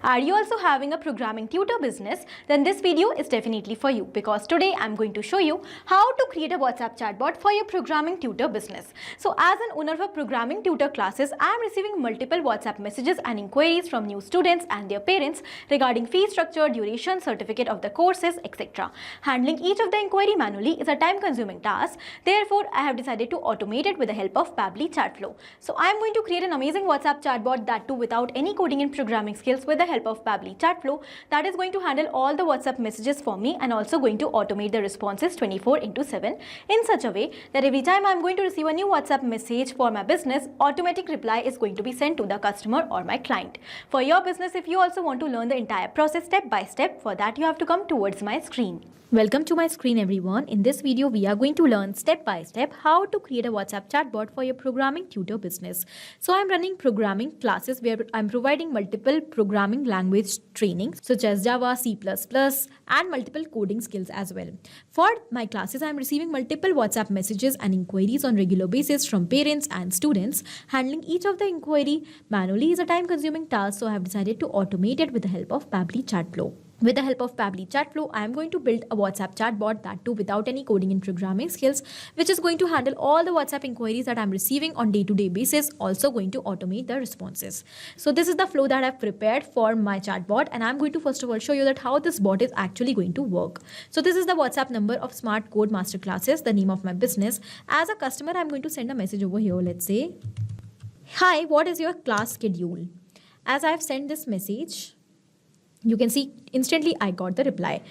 Are you also having a programming tutor business? Then this video is definitely for you, because today I'm going to show you how to create a WhatsApp chatbot for your programming tutor business. So as an owner of programming tutor classes, I am receiving multiple WhatsApp messages and inquiries from new students and their parents regarding fee structure, duration, certificate of the courses, etc. Handling each of the inquiry manually is a time-consuming task. Therefore, I have decided to automate it with the help of Pabbly Chatflow. So I am going to create an amazing WhatsApp chatbot, that too without any coding and programming skills, with the help of Pabbly Chatflow, that is going to handle all the WhatsApp messages for me and also going to automate the responses 24/7 in such a way that every time I am going to receive a new WhatsApp message for my business, automatic reply is going to be sent to the customer or my client. For your business, if you also want to learn the entire process step by step, for that you have to come towards my screen. Welcome to my screen, everyone. In this video, we are going to learn step by step how to create a WhatsApp chatbot for your programming tutor business. So I'm running programming classes where I'm providing multiple programming language trainings such as Java, C++, and multiple coding skills as well. For my classes, I'm receiving multiple WhatsApp messages and inquiries on regular basis from parents and students. Handling each of the inquiry manually is a time-consuming task, so I have decided to automate it with the help of Pabbly Chatflow. With the help of Pabbly Chatflow, I am going to build a WhatsApp chatbot, that too without any coding and programming skills, which is going to handle all the WhatsApp inquiries that I'm receiving on day-to-day basis, also going to automate the responses. So this is the flow that I've prepared for my chatbot, and I'm going to first of all show you that how this bot is actually going to work. So this is the WhatsApp number of Smart Code Masterclasses, the name of my business. As a customer, I'm going to send a message over here. Let's say, "Hi, what is your class schedule?" As I've sent this message, you can see instantly I got the reply.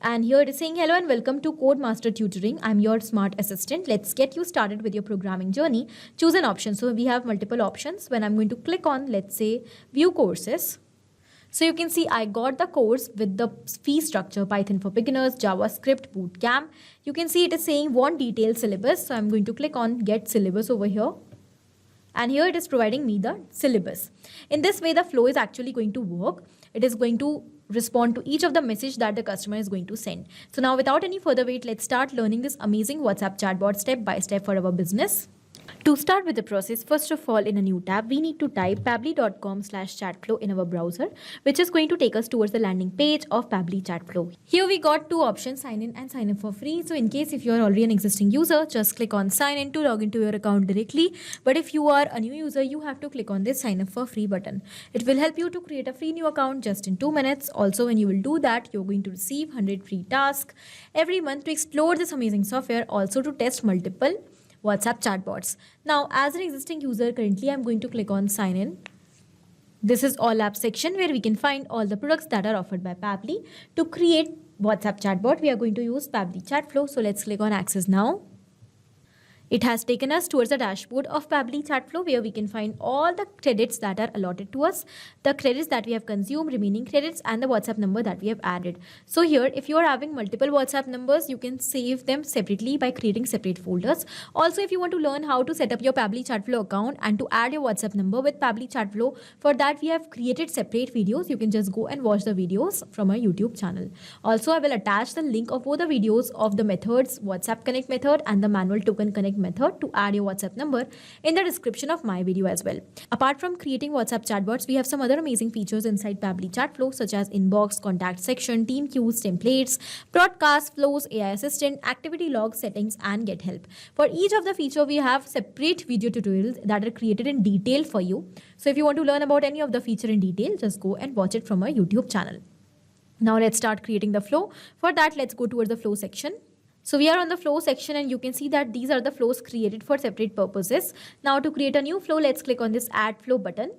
And here it is saying, "Hello and welcome to Codemaster Tutoring. I'm your smart assistant. Let's get you started with your programming journey. Choose an option." So we have multiple options. When I'm going to click on, let's say, view courses. So you can see I got the course with the fee structure: Python for beginners, JavaScript bootcamp. You can see it is saying want detailed syllabus. So I'm going to click on get syllabus over here. And here it is providing me the syllabus. In this way, the flow is actually going to work. It is going to respond to each of the message that the customer is going to send. So now without any further wait, let's start learning this amazing WhatsApp chatbot step by step for our business. To start with the process, first of all, in a new tab, we need to type pabbly.com/chatflow in our browser, which is going to take us towards the landing page of Pabbly Chatflow. Here we got two options, sign in and sign up for free. So in case if you are already an existing user, just click on sign in to log into your account directly. But if you are a new user, you have to click on this sign up for free button. It will help you to create a free new account just in 2 minutes. Also, when you will do that, you're going to receive 100 free tasks every month to explore this amazing software, also to test multiple WhatsApp chatbots. Now, as an existing user, currently I'm going to click on sign in. This is all apps section where we can find all the products that are offered by Pabbly. To create WhatsApp chatbot, we are going to use Pabbly Chatflow. So let's click on access now. It has taken us towards the dashboard of Pabbly Chatflow, where we can find all the credits that are allotted to us, the credits that we have consumed, remaining credits, and the WhatsApp number that we have added. So here, if you are having multiple WhatsApp numbers, you can save them separately by creating separate folders. Also, if you want to learn how to set up your Pabbly Chatflow account and to add your WhatsApp number with Pabbly Chatflow, for that we have created separate videos. You can just go and watch the videos from our YouTube channel. Also, I will attach the link of both the videos of the methods, WhatsApp Connect method and the manual token connect method to add your WhatsApp number in the description of my video as well. Apart from creating WhatsApp chatbots, we have some other amazing features inside Pabbly Chatflow, such as inbox, contact section, team queues, templates, broadcast flows, AI assistant, activity log settings, and get help. For each of the feature, we have separate video tutorials that are created in detail for you. So if you want to learn about any of the feature in detail, just go and watch it from our YouTube channel. Now let's start creating the flow. For that, let's go towards the flow section. So we are on the flow section, and you can see that these are the flows created for separate purposes. Now to create a new flow, let's click on this add flow button.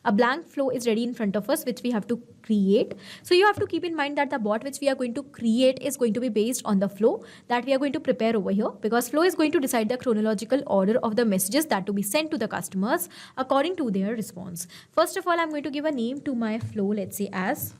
A blank flow is ready in front of us, which we have to create. So you have to keep in mind that the bot which we are going to create is going to be based on the flow that we are going to prepare over here, because flow is going to decide the chronological order of the messages that to be sent to the customers according to their response. First of all, I'm going to give a name to my flow. Let's say as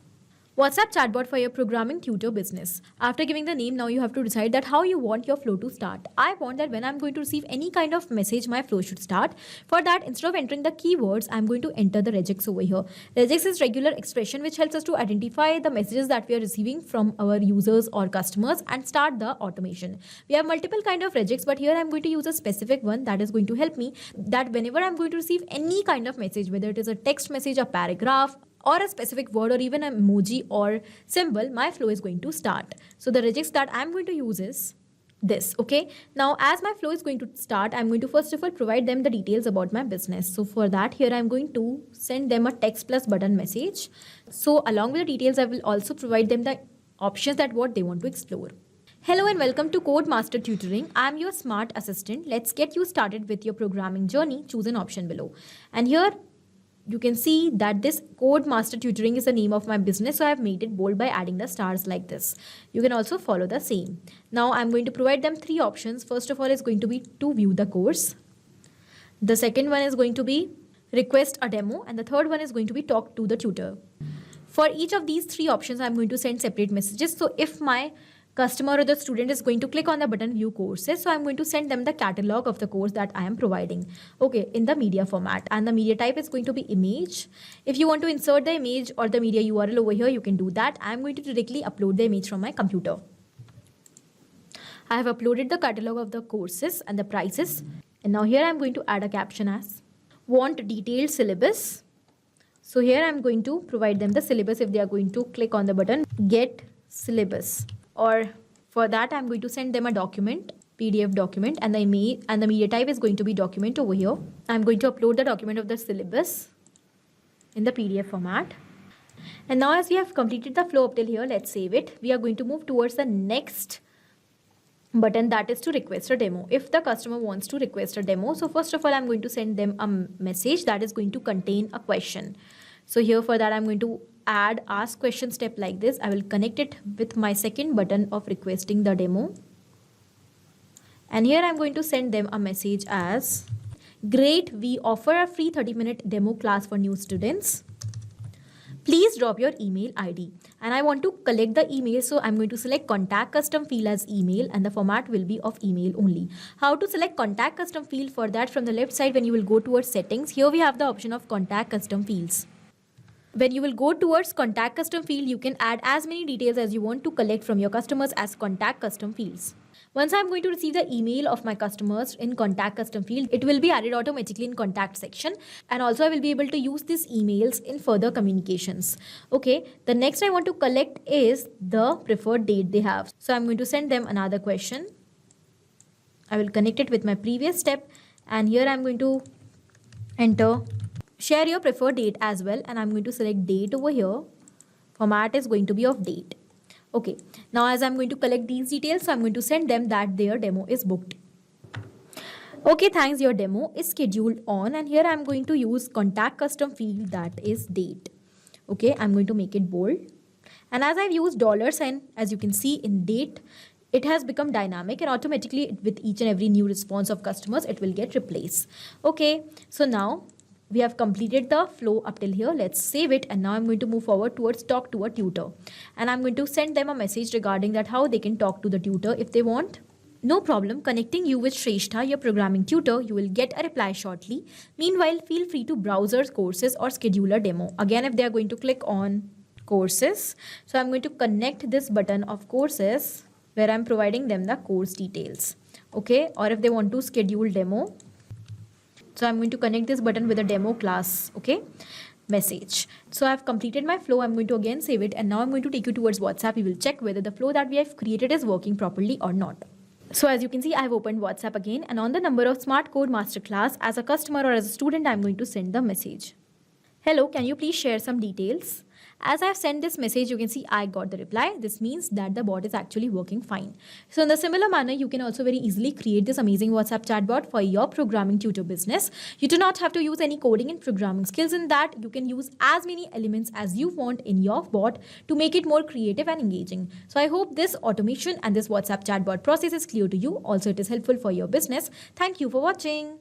WhatsApp chatbot for your programming tutor business. After giving the name, now you have to decide that how you want your flow to start. I want that when I'm going to receive any kind of message, my flow should start. For that, instead of entering the keywords, I'm going to enter the regex over here. Regex is regular expression which helps us to identify the messages that we are receiving from our users or customers and start the automation. We have multiple kind of regex, but here I'm going to use a specific one that is going to help me that whenever I'm going to receive any kind of message, whether it is a text message, a paragraph, or a specific word or even an emoji or symbol, my flow is going to start. So the regex that I'm going to use is this. Okay, now as my flow is going to start, I'm going to first of all provide them the details about my business. So for that, here I'm going to send them a text plus button message. So along with the details, I will also provide them the options that what they want to explore. Hello and welcome to Code Master Tutoring. I'm your smart assistant. Let's get you started with your programming journey. Choose an option below. And here you can see that this Code Master Tutoring is the name of my business. So I have made it bold by adding the stars like this. You can also follow the same. Now I'm going to provide them three options. First of all is going to be to view the course. The second one is going to be request a demo. And the third one is going to be talk to the tutor. For each of these three options, I'm going to send separate messages. So if my customer or the student is going to click on the button view courses, so I'm going to send them the catalog of the course that I am providing, okay, in the media format, and the media type is going to be image. If you want to insert the image or the media URL over here, you can do that. I'm going to directly upload the image from my computer. I have uploaded the catalog of the courses and the prices, and now here I'm going to add a caption as want detailed syllabus. So here I'm going to provide them the syllabus if they are going to click on the button get syllabus. Or for that, I'm going to send them a document, PDF document, and the image and the media type is going to be document over here. I'm going to upload the document of the syllabus in the PDF format. And now as we have completed the flow up till here, let's save it. We are going to move towards the next button, that is to request a demo. If the customer wants to request a demo, so first of all, I'm going to send them a message that is going to contain a question. So here for that, I'm going to add ask question step like this. I will connect it with my second button of requesting the demo. And here I'm going to send them a message as great, we offer a free 30-minute demo class for new students. Please drop your email ID. And I want to collect the email, so I'm going to select contact custom field as email, and the format will be of email only. How to select contact custom field? For that, from the left side, when you will go towards settings, here we have the option of contact custom fields. When you will go towards contact custom field, you can add as many details as you want to collect from your customers as contact custom fields. Once I'm going to receive the email of my customers in contact custom field, it will be added automatically in contact section. And also I will be able to use these emails in further communications. Okay, the next I want to collect is the preferred date they have. So I'm going to send them another question. I will connect it with my previous step. And here I'm going to enter share your preferred date as well, and I'm going to select date over here. Format is going to be of date. Okay, now as I'm going to collect these details, so I'm going to send them that their demo is booked. Okay, thanks, your demo is scheduled on, and here I'm going to use contact custom field that is date. Okay, I'm going to make it bold. And as I've used $sign, as you can see in date, it has become dynamic, and automatically with each and every new response of customers, it will get replaced. Okay, so now we have completed the flow up till here. Let's save it, and now I'm going to move forward towards talk to a tutor, and I'm going to send them a message regarding that how they can talk to the tutor if they want. No problem, connecting you with Shrestha, your programming tutor. You will get a reply shortly. Meanwhile, feel free to browse our courses or schedule a demo. Again, if they are going to click on courses, so I'm going to connect this button of courses where I'm providing them the course details. Okay, or if they want to schedule demo, so I'm going to connect this button with a demo class, okay, message. So I've completed my flow. I'm going to again save it, and now I'm going to take you towards WhatsApp. We will check whether the flow that we have created is working properly or not. So as you can see, I've opened WhatsApp again, and on the number of Smart Code Masterclass, as a customer or as a student, I'm going to send the message. Hello, can you please share some details? As I've sent this message, you can see I got the reply. This means that the bot is actually working fine. So in the similar manner, you can also very easily create this amazing WhatsApp chatbot for your programming tutor business. You do not have to use any coding and programming skills in that. You can use as many elements as you want in your bot to make it more creative and engaging. So I hope this automation and this WhatsApp chatbot process is clear to you. Also, it is helpful for your business. Thank you for watching.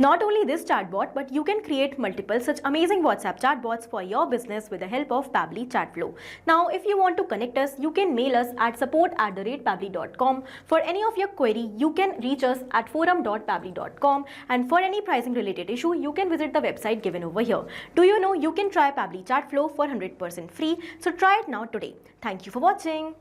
Not only this chatbot, but you can create multiple such amazing WhatsApp chatbots for your business with the help of Pabbly Chatflow. Now, if you want to connect us, you can mail us at support@pabbly.com. For any of your query, you can reach us at forum.pabbly.com, and for any pricing related issue, you can visit the website given over here. Do you know you can try Pabbly Chatflow for 100% free? So try it now today. Thank you for watching.